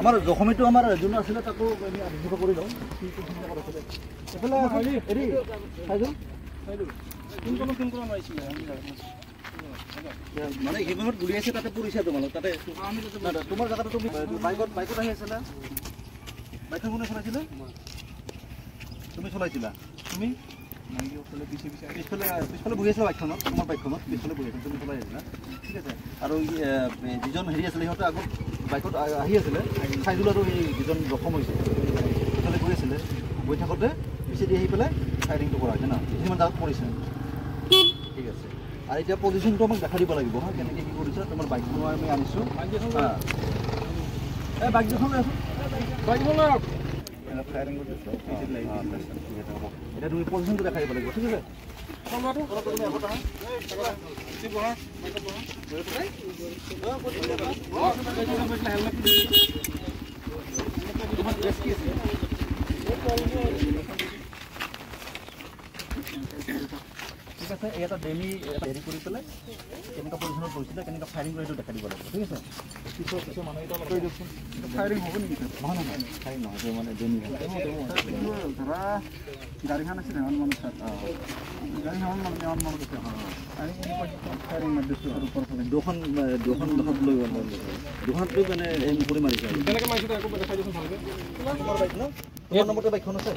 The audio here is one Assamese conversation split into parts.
আমাৰ জখমিটো আমাৰ যোন আছিল তাকো আমি আবিষ্কাৰ কৰি লওঁ কি চিন্তা কৰিছিল এফালে হেৰি খাইছো কোন কোন মাৰিছিল আমি মানে হিমত গুলি আছে তাতে পৰিছে তোমালোক তাতে তোমাৰ জায়গাটা তুমি বাইকত আহি আছিলা বাইকখন কোনে চলাইছিলে তুমি চলাইছিলা তুমি পিছফালে বহি আছিলা বাইকখনত তোমাৰ বাইকখনত পিছফালে বহি আছিলা তুমি চলাই আছিলা ঠিক আছে আৰু যিজন হেৰি আছিলে সিহঁতে আগত বাইকত আহি আছিলে খাইজুল আৰু এই যিজন জখম হৈছে পিছফালে বহি আছিলে বহি থাকোঁতে পিছে দি আহি পেলাই ফায়াৰিংটো কৰা হৈছে ন সিমান জাগাত পৰিছে ঠিক আছে আৰু এতিয়া পজিশ্যনটো আমাক দেখা দিব লাগিব হা কেনেকৈ কি কৰিছে তোমাৰ বাইকখনো আমি আনিছোঁ এই বাইক দুখন আছোঁ বাইকখন ফায়াৰিং কৰিছে এতিয়া তুমি পজিশ্যনটো দেখাই দিব লাগিব ঠিক আছে তোমাৰ ড্ৰেছ কি আছে ঠিক আছে এটা ডেমি হেৰি কৰি পেলাই কেনেকুৱা পজিশ্যনত পৰিছিলে কেনেকুৱা ফায়াৰিং কৰি সেইটো দেখা দিব লাগিব ঠিক আছে কিছু মানুহ এটা কৈ দিয়কচোন ফায়াৰিং হ'ব নেকি নহয় নহয় ফায়াৰিং নহয় মানে ডেমি ধৰা গাড়ীখন আছে নহয় মানুহ চাত গাড়ীখন মানুহ আছে আৰু ফায়াৰিং মাৰিছোঁ আৰু ওপৰফালে দুখন লৈ দুখনত লৈ মানে এম কৰি মাৰিছে কেনেকৈ মাৰিছে আকৌ দেখাই দিয়কচোন ভালকৈ তোমাৰ বাইক ন তোমাৰ নম্বৰতে বাইকখন আছে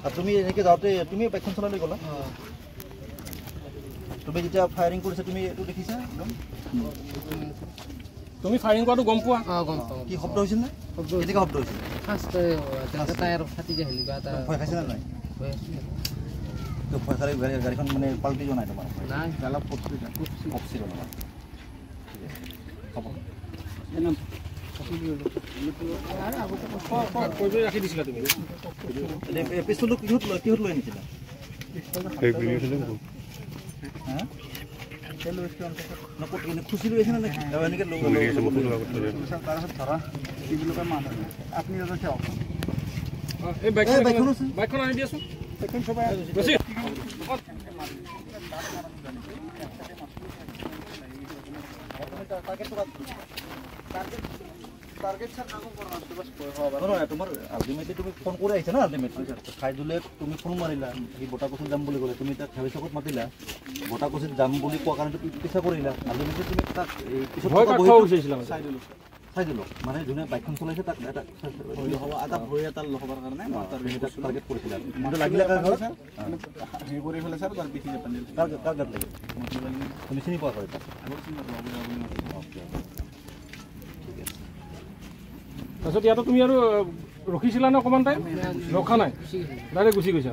আৰু তুমি এনেকৈ যাওঁতে তুমি বাইকখন চলাই গ'লা তুমি যেতিয়া ফায়াৰিং কৰিছা তুমি এইটো দেখিছা একদম তুমি ফায়াৰিং কৰাটো গম পোৱা গম পাওঁ কি শব্দ হৈছিল নে কেনেকৈ শব্দ হৈছিল টায়াৰ ফাটি যায় হেলি বা ভয় খাইছে নে নাই ভয় খালে গাড়ীখন মানে পাল্টি যোৱা নাই তোমাৰ নাই অলপ কপচি গ'ল আমাৰ ঠিক আছে হ'ব ৰাখি দিছিলা তুমি পিষ্টলটো কিহত লৈ আনিছিলা খুচি লৈ আহিছে নে এনেকৈ ধৰা কি বুলি কয় মানুহ আপুনি বাইকখন আনি দিয়াচোন তোমাৰ আল্টিমেটলি তুমি ফোন কৰি আহিছা না আল্টিমেটলি খাই দিলে তুমি ফোন মাৰিলা এই বটাকুচিত যাম বুলি ক'লে তুমি তাক হেভি চকত মাতিলা বটাকুচিত যাম বুলি কোৱা কাৰণে পিছা কৰিলা আল্টিমেটলি তুমি তাক চাই দিলোঁ মানে যোনে বাইকখন চলাইছে তাক এটা ভৰি এটা লগাবৰ কাৰণে টাৰ্গেট কৰিছিলা কিন্তু লাগিলে হেৰি কৰি পেলাই ছাৰ তাৰ পিছি কাৰ গাত লাগিল তুমি চিনি পোৱা হয় তাৰপিছত ইয়াতো তুমি আৰু ৰখিছিলা নে অকণমান টাইম ৰখা নাই ডাইৰেক্ট গুচি গৈছা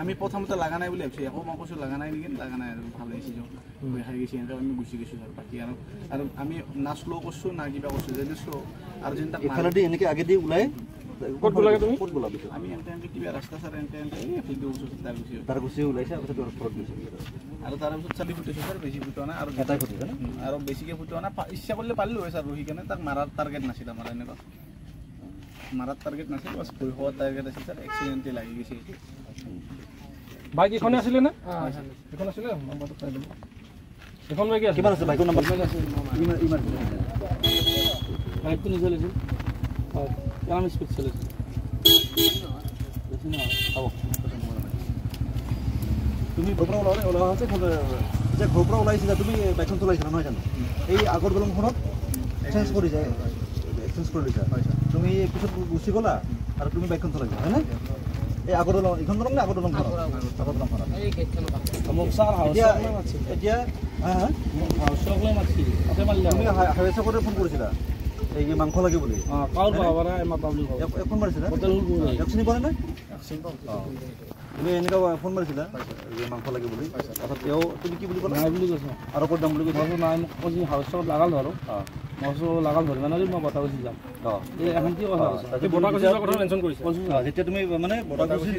আমি প্ৰথমতে লগা নাই বুলি ভাবিছোঁ আকৌ মই কৈছোঁ লগা নাই নেকি লগা নাই আৰু ভাল লাগিছে ভয় খাই গৈছে এনেকৈ আমি গুচি গৈছোঁ আৰু বাকী আৰু আমি না শ্ল' কৰিছোঁ না কিবা কৰিছোঁ যদি শ্ল' আৰু যেন ইফালেদি এনেকৈ আগেদি ওলাই ক'ত গ'লাগে তুমি ক'ত গ'লা পিছত আমি এনেকৈ কিবা ৰাস্তা ছাৰ এনেকৈ ফিল্ডটো গৈছোঁ তাৰ গুচি ওলাইছে তাৰপিছত ঘৰত গৈছে আৰু তাৰপিছত চালি ফুটিছোঁ ছাৰ বেছি ফুটোৱা নাই আৰু এটাই ফুটিছে ন আৰু বেছিকৈ ফুটোৱা নাই ইচ্ছা কৰিলে পাৰিলোঁ হয় ছাৰ ৰহি কেনে তাক মাৰাৰ টাৰ্গেট নাছিল আমাৰ এনেকুৱা মাৰাৰ টাৰ্গেট নাছিল বাছ ভয় খোৱাৰ টাৰ্গেট আছিল ছাৰ এক্সিডেণ্টে লাগি গৈছে বাইক এইখনে আছিলে নে এইখন আছিলে নম্বৰটো চাই দিলোঁ এইখন বাইকে কিমান আছে বাইকৰ নম্বৰ বাইকটো নিজে লৈছিল হয় কিমান স্পীড চলিছিল হ'ব তুমি ঘৰৰ পৰা ওলোৱা হৈছে যে ঘৰৰ পৰা ওলাইছিলা তুমি বাইকখন চলাইছিলা নহয় জানো এই আগৰ দলংখনত চেঞ্জ কৰি যায় এক্সচেঞ্জ কৰি লৈছা তুমি পিছত গুচি গ'লা আৰু তুমি বাইকখন চলাইছা হয়নে এই আগৰ দলং এইখন দলং নে আগৰ দলংখনত আগৰ দলংখনত এতিয়া তুমি হাইৱে চকতে ফোন কৰিছিলা এই মাংস লাগে বুলি ফোন মাৰিছিলা চিনি পোৱা নাই তুমি এনেকুৱা ফোন মাৰিছিলা মাংস লাগে বুলি তাৰপাছত তেওঁ তুমি কি বুলি ক'লা নাই বুলি কৈছে আৰু ক'ত যাম বুলি কৈছা নাই মোক কৈছে হাউচ চকত লাগাল ধৰো মই লাগাল ধৰি মানে মই বটাকুচি যাম এই এখন কি কথা বটাকুচিৰ কথা মেনশ্যন কৰিছে যেতিয়া তুমি মানে বটাকুচি